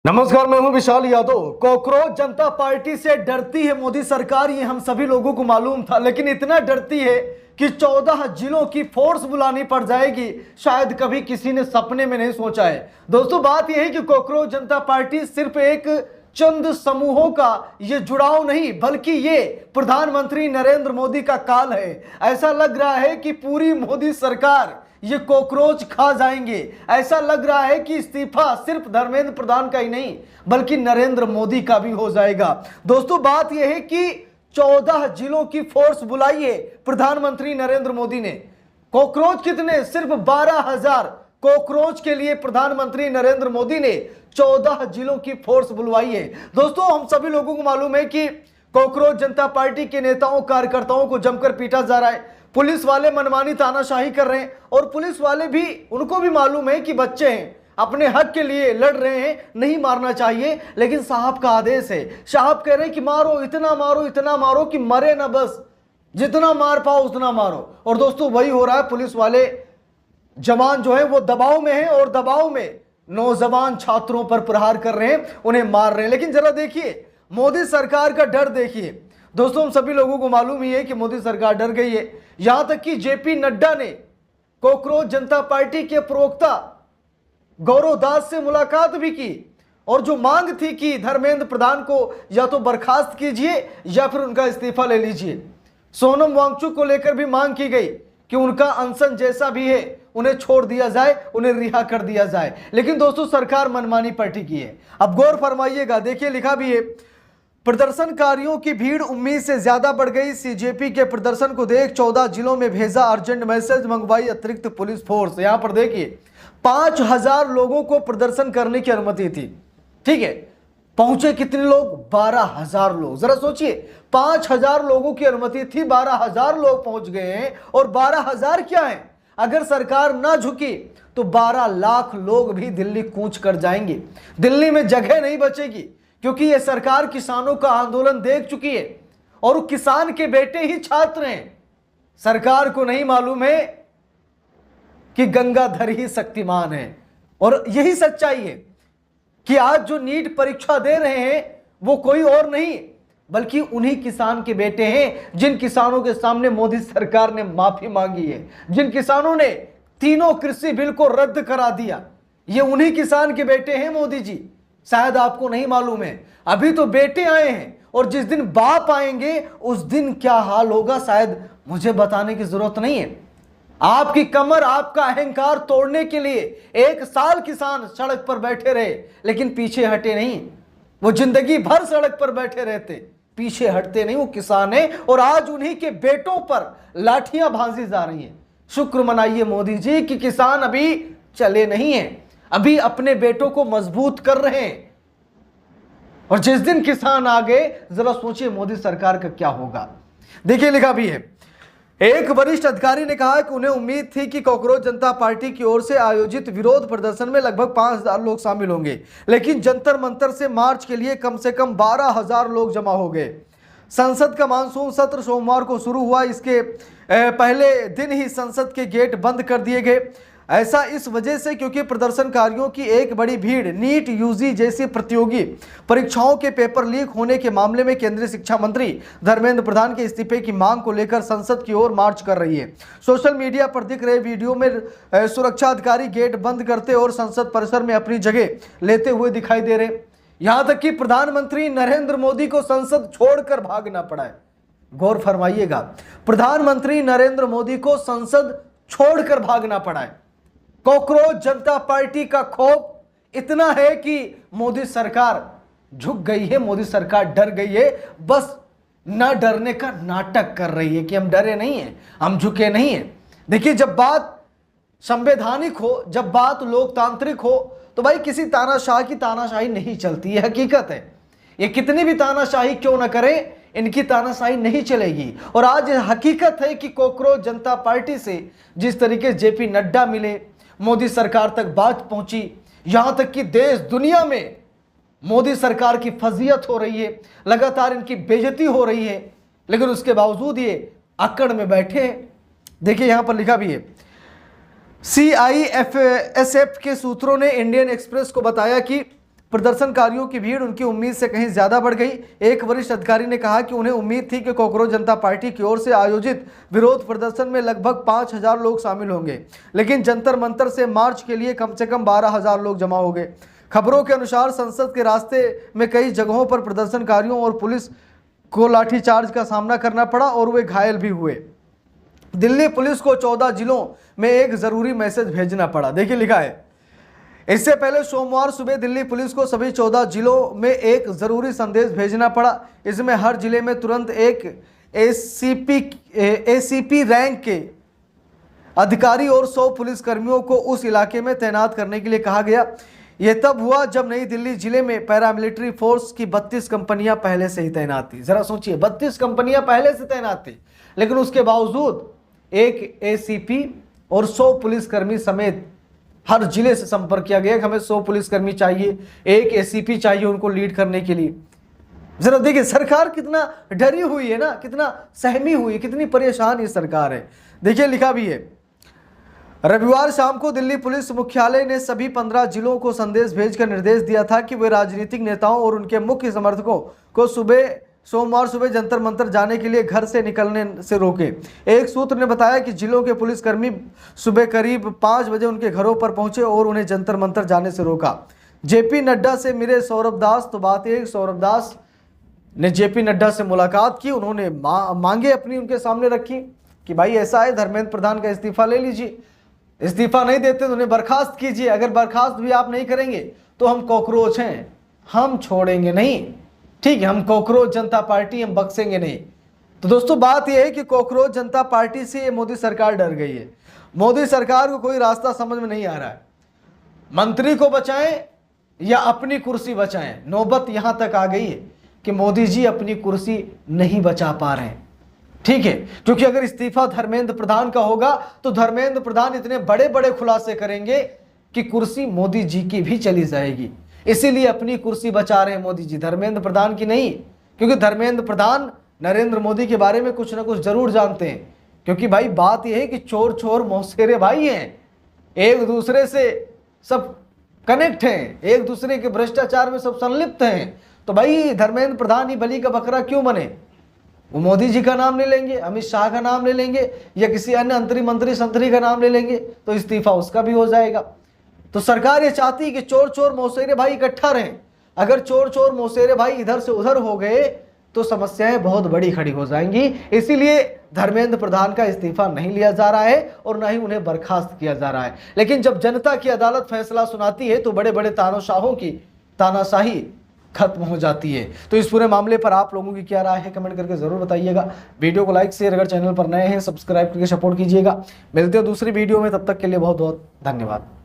नमस्कार, मैं हूं विशाल यादव। कॉकरोच जनता पार्टी से डरती है मोदी सरकार, ये हम सभी लोगों को मालूम था, लेकिन इतना डरती है कि 14 जिलों की फोर्स बुलानी पड़ जाएगी, शायद कभी किसी ने सपने में नहीं सोचा है। दोस्तों, बात यह है कि कॉकरोच जनता पार्टी सिर्फ एक चंद समूहों का ये जुड़ाव नहीं, बल्कि ये प्रधानमंत्री नरेंद्र मोदी का काल है। ऐसा लग रहा है कि पूरी मोदी सरकार ये कॉकरोच खा जाएंगे। ऐसा लग रहा है कि इस्तीफा सिर्फ धर्मेंद्र प्रधान का ही नहीं, बल्कि नरेंद्र मोदी का भी हो जाएगा। दोस्तों, बात यह है कि 14 जिलों की फोर्स बुलाई है प्रधानमंत्री नरेंद्र मोदी ने। कॉकरोच कितने? सिर्फ 12,000 कॉकरोच के लिए प्रधानमंत्री नरेंद्र मोदी ने 14 जिलों की फोर्स बुलवाई है। दोस्तों, हम सभी लोगों को मालूम है कि कॉकरोच जनता पार्टी के नेताओं कार्यकर्ताओं को जमकर पीटा जा रहा है। पुलिस वाले मनमानी तानाशाही कर रहे हैं और पुलिस वाले भी, उनको भी मालूम है कि बच्चे हैं, अपने हक के लिए लड़ रहे हैं, नहीं मारना चाहिए, लेकिन साहब का आदेश है। साहब कह रहे हैं कि मारो, इतना मारो कि मरे ना, बस जितना मार पाओ उतना मारो। और दोस्तों, वही हो रहा है। पुलिस वाले जवान जो है वो दबाव में है और दबाव में नौजवान छात्रों पर प्रहार कर रहे हैं, उन्हें मार रहे हैं। लेकिन जरा देखिए मोदी सरकार का डर देखिए। दोस्तों, हम सभी लोगों को मालूम ही है कि मोदी सरकार डर गई है। यहां तक कि जेपी नड्डा ने कॉकरोच जनता पार्टी के प्रवक्ता गौरव दास से मुलाकात भी की और जो मांग थी कि धर्मेंद्र प्रधान को या तो बर्खास्त कीजिए या फिर उनका इस्तीफा ले लीजिए। सोनम वांगचुक को लेकर भी मांग की गई कि उनका अनशन जैसा भी है उन्हें छोड़ दिया जाए, उन्हें रिहा कर दिया जाए। लेकिन दोस्तों, सरकार मनमानी पलटी की है। अब गौर फरमाइएगा, देखिए लिखा भी है, प्रदर्शनकारियों की भीड़ उम्मीद से ज्यादा बढ़ गई। सीजेपी के प्रदर्शन को देख 14 जिलों में भेजा अर्जेंट मैसेज, मंगवाई अतिरिक्त पुलिस फोर्स। यहां पर देखिए 5,000 लोगों को प्रदर्शन करने की अनुमति थी, ठीक है। पहुंचे कितने लोग? 12,000 लोग। जरा सोचिए, 5,000 लोगों की अनुमति थी, 12,000 लोग पहुंच गए हैं। और 12,000 क्या है? अगर सरकार ना झुकी तो 12 लाख लोग भी दिल्ली कूच कर जाएंगे। दिल्ली में जगह नहीं बचेगी, क्योंकि यह सरकार किसानों का आंदोलन देख चुकी है और किसान के बेटे ही छात्र हैं। सरकार को नहीं मालूम है कि गंगाधर ही शक्तिमान है। और यही सच्चाई है कि आज जो नीट परीक्षा दे रहे हैं वो कोई और नहीं बल्कि उन्हीं किसान के बेटे हैं, जिन किसानों के सामने मोदी सरकार ने माफी मांगी है, जिन किसानों ने तीनों कृषि बिल को रद्द करा दिया। ये उन्हीं किसान के बेटे हैं मोदी जी। शायद आपको नहीं मालूम है, अभी तो बेटे आए हैं और जिस दिन बाप आएंगे उस दिन क्या हाल होगा शायद मुझे बताने की जरूरत नहीं है। आपकी कमर, आपका अहंकार तोड़ने के लिए 1 साल किसान सड़क पर बैठे रहे, लेकिन पीछे हटे नहीं। वो जिंदगी भर सड़क पर बैठे रहते, पीछे हटते नहीं। वो किसान है और आज उन्हीं के बेटों पर लाठियां भांसी जा रही हैं। शुक्र मनाइए मोदी जी कि किसान अभी चले नहीं हैं, अभी अपने बेटों को मजबूत कर रहे हैं। और जिस दिन किसान आ गए, जरा सोचिए मोदी सरकार का क्या होगा। देखिए लिखा भी है, एक वरिष्ठ अधिकारी ने कहा कि उन्हें उम्मीद थी कि कॉकरोच जनता पार्टी की ओर से आयोजित विरोध प्रदर्शन में लगभग 5,000 लोग शामिल होंगे, लेकिन जंतर मंतर से मार्च के लिए कम से कम 12,000 लोग जमा हो गए। संसद का मानसून सत्र सोमवार को शुरू हुआ। इसके पहले दिन ही संसद के गेट बंद कर दिए गए। ऐसा इस वजह से क्योंकि प्रदर्शनकारियों की एक बड़ी भीड़ नीट, यूजी जैसी प्रतियोगी परीक्षाओं के पेपर लीक होने के मामले में केंद्रीय शिक्षा मंत्री धर्मेंद्र प्रधान के इस्तीफे की मांग को लेकर संसद की ओर मार्च कर रही है। सोशल मीडिया पर दिख रहे वीडियो में सुरक्षा अधिकारी गेट बंद करते और संसद परिसर में अपनी जगह लेते हुए दिखाई दे रहे। यहां तक कि प्रधानमंत्री नरेंद्र मोदी को संसद छोड़कर भागना पड़ा है। गौर फरमाइएगा, प्रधानमंत्री नरेंद्र मोदी को संसद छोड़कर भागना पड़ा है। कॉकरोच जनता पार्टी का खौफ इतना है कि मोदी सरकार झुक गई है, मोदी सरकार डर गई है। बस न डरने का नाटक कर रही है कि हम डरे नहीं हैं, हम झुके नहीं हैं। देखिए, जब बात संवैधानिक हो, जब बात लोकतांत्रिक हो, तो भाई किसी तानाशाह की तानाशाही नहीं चलती, है हकीकत है। ये कितनी भी तानाशाही क्यों ना करें, इनकी तानाशाही नहीं चलेगी। और आज हकीकत है कि कॉकरोच जनता पार्टी से जिस तरीके जेपी नड्डा मिले, मोदी सरकार तक बात पहुंची, यहां तक कि देश दुनिया में मोदी सरकार की फजीयत हो रही है, लगातार इनकी बेइज्जती हो रही है, लेकिन उसके बावजूद ये अकड़ में बैठे हैं। देखिए यहां पर लिखा भी है, सीआईएसएफ के सूत्रों ने इंडियन एक्सप्रेस को बताया कि प्रदर्शनकारियों की भीड़ उनकी उम्मीद से कहीं ज्यादा बढ़ गई। एक वरिष्ठ अधिकारी ने कहा कि उन्हें उम्मीद थी कि कॉकरोच जनता पार्टी की ओर से आयोजित विरोध प्रदर्शन में लगभग 5,000 लोग शामिल होंगे, लेकिन जंतर मंतर से मार्च के लिए कम से कम 12,000 लोग जमा हो गए। खबरों के अनुसार संसद के रास्ते में कई जगहों पर प्रदर्शनकारियों और पुलिस को लाठीचार्ज का सामना करना पड़ा और वे घायल भी हुए। दिल्ली पुलिस को 14 जिलों में एक जरूरी मैसेज भेजना पड़ा। देखिए लिखा है, इससे पहले सोमवार सुबह दिल्ली पुलिस को सभी 14 जिलों में एक जरूरी संदेश भेजना पड़ा। इसमें हर जिले में तुरंत एक एसीपी रैंक के अधिकारी और 100 पुलिसकर्मियों को उस इलाके में तैनात करने के लिए कहा गया। यह तब हुआ जब नई दिल्ली जिले में पैरामिलिट्री फोर्स की 32 कंपनियां पहले से ही तैनात थी। जरा सोचिए, 32 कंपनियां पहले से तैनात थी, लेकिन उसके बावजूद एक एसीपी और 100 पुलिसकर्मी समेत हर जिले से संपर्क किया गया कि हमें 100 पुलिसकर्मी चाहिए, एक एसीपी चाहिए उनको लीड करने के लिए। जरा देखिए सरकार कितना डरी हुई है ना, कितना सहमी हुई, कितनी परेशान ये सरकार है। देखिए लिखा भी है, रविवार शाम को दिल्ली पुलिस मुख्यालय ने सभी 15 जिलों को संदेश भेजकर निर्देश दिया था कि वे राजनीतिक नेताओं और उनके मुख्य समर्थकों को सोमवार सुबह जंतर मंतर जाने के लिए घर से निकलने से रोके। एक सूत्र ने बताया कि जिलों के पुलिसकर्मी सुबह करीब 5 बजे उनके घरों पर पहुंचे और उन्हें जंतर मंतर जाने से रोका। जेपी नड्डा से मिले सौरभ दास, तो बात यह सौरभ दास ने जेपी नड्डा से मुलाकात की। उन्होंने मांगे अपनी उनके सामने रखी कि भाई ऐसा है, धर्मेंद्र प्रधान का इस्तीफा ले लीजिए, इस्तीफा नहीं देते तो उन्हें बर्खास्त कीजिए, अगर बर्खास्त भी आप नहीं करेंगे तो हम कॉकरोच हैं, हम छोड़ेंगे नहीं, ठीक है, हम कॉकरोच जनता पार्टी, हम बख्शेंगे नहीं। तो दोस्तों बात यह है कि कॉकरोच जनता पार्टी से मोदी सरकार डर गई है। मोदी सरकार को कोई रास्ता समझ में नहीं आ रहा है, मंत्री को बचाएं या अपनी कुर्सी बचाएं। नौबत यहां तक आ गई है कि मोदी जी अपनी कुर्सी नहीं बचा पा रहे हैं, ठीक है, क्योंकि अगर इस्तीफा धर्मेंद्र प्रधान का होगा तो धर्मेंद्र प्रधान इतने बड़े बड़े खुलासे करेंगे कि कुर्सी मोदी जी की भी चली जाएगी। इसीलिए अपनी कुर्सी बचा रहे हैं मोदी जी, धर्मेंद्र प्रधान की नहीं, क्योंकि धर्मेंद्र प्रधान नरेंद्र मोदी के बारे में कुछ ना कुछ जरूर जानते हैं। क्योंकि भाई बात यह है कि चोर चोर मौसेरे भाई हैं, एक दूसरे से सब कनेक्ट हैं, एक दूसरे के भ्रष्टाचार में सब संलिप्त हैं। तो भाई धर्मेंद्र प्रधान ही बलि का बकरा क्यों बने? वो मोदी जी का नाम ले लेंगे, अमित शाह का नाम ले लेंगे या किसी अन्य मंत्री संतरी का नाम ले लेंगे तो इस्तीफा उसका भी हो जाएगा। तो सरकार ये चाहती है कि चोर चोर मौसेरे भाई इकट्ठा रहें। अगर चोर चोर मौसेरे भाई इधर से उधर हो गए तो समस्याएं बहुत बड़ी खड़ी हो जाएंगी। इसीलिए धर्मेंद्र प्रधान का इस्तीफा नहीं लिया जा रहा है और ना ही उन्हें बर्खास्त किया जा रहा है। लेकिन जब जनता की अदालत फैसला सुनाती है तो बड़े बड़े तानाशाहों की तानाशाही खत्म हो जाती है। तो इस पूरे मामले पर आप लोगों की क्या राय है कमेंट करके जरूर बताइएगा। वीडियो को लाइक शेयर, अगर चैनल पर नए हैं सब्सक्राइब करके सपोर्ट कीजिएगा। मिलते हैं दूसरी वीडियो में, तब तक के लिए बहुत बहुत धन्यवाद।